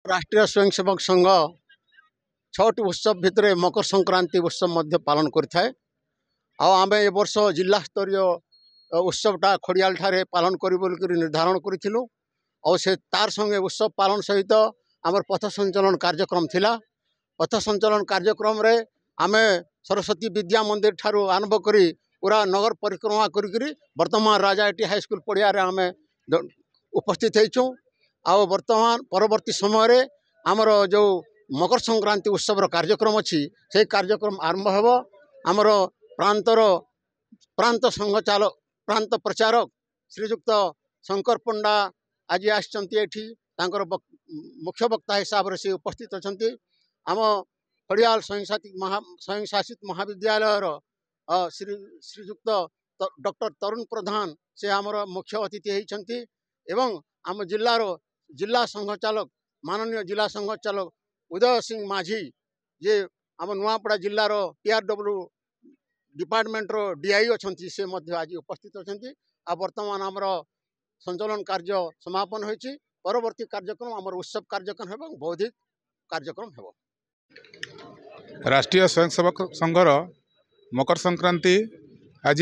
राष्ट्रीय स्वयंसेवक संघ 6टी उत्सव भितर मकर संक्रांति उत्सव मध्य पालन करें। आम ए वर्ष जिला स्तरीय उत्सवटा खड़ियाल ठारे पालन कर निर्धारण करूँ। से तार संगे उत्सव पालन सहित आमर पथ संचलन कार्यक्रम थिला। पथ संचलन कार्यक्रम रे आमे सरस्वती विद्या मंदिर ठारू आरंभ करी पूरा नगर परिक्रमा करी वर्तमान राजाटी हाईस्कल पड़िया आम उपस्थित होइछुं। वर्तमान परवर्ती समय रे आमर जो मकर संक्रांति उत्सव कार्यक्रम अच्छी से कार्यक्रम आरंभ हेब। आमर प्रांत संघ चालक प्रांत प्रचारक श्रीजुक्त शंकर पंडा आज आर मुख्य वक्ता हिसाब से उपस्थित अच्छा। आम खड़ियाल स्वयंशासित महाविद्यालय श्रीजुक्त डॉक्टर तरुण प्रधान से आमर मुख्य अतिथि होती। आम जिला संघ चालक माननीय जिला संघ चालक उदय सिंह माझी जे आम नुआपड़ा जिलार TRW डिपार्टमेंट रो DI अच्छा से आज उपस्थित अच्छा। वर्तमान आमर संचलन कार्य समापन होइछि। परवर्ती कार्यक्रम आमर उत्सव कार्यक्रम एवं बौद्धिक कार्यक्रम हेबो। राष्ट्रीय स्वयंसेवक संघर मकर संक्रांति आज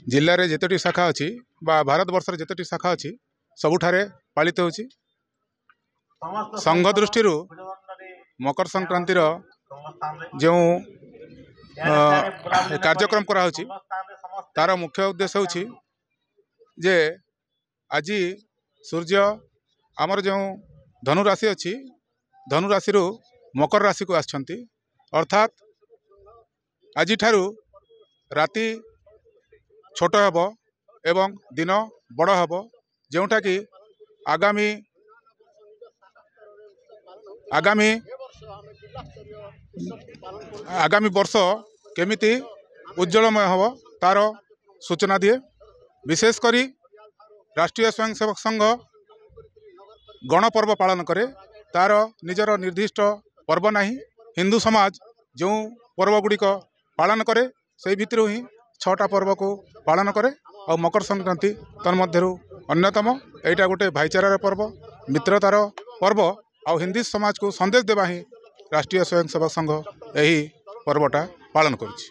जिले में जितोटी शाखा अच्छी भारत वर्ष जितोटी शाखा अच्छी सबुठारे पालित होछि। संघ दृष्टि मकर संक्रांतिर जो कार्यक्रम करा होछि तार मुख्य उद्देश्य होछि जे आज सूर्य आमर जो धनु राशि अच्छी धनु राशि मकर राशि को आछंती। अर्थात आज ठारू राति छोट हेब एवं दिन बड़ हेब जोटा कि आगामी वर्ष केमिति उज्जवलमय हेब तार सूचना दिए। विशेषकर राष्ट्रीय स्वयंसेवक संघ गणपर्व पालन करे तार निजर निर्दिष्ट पर्व नहीं। हिंदू समाज जो पर्व गुड़िक पालन करे से भितर ही 6टा पर्व को पालन करे और मकर संक्रांति तन्मध्यरु अन्यतम। एटा गोटे भाईचारार पर्व मित्रतार पर्व और हिंदी समाज को संदेश देवा ही राष्ट्रीय स्वयंसेवक संघ यही पर्वटा पालन करुछि।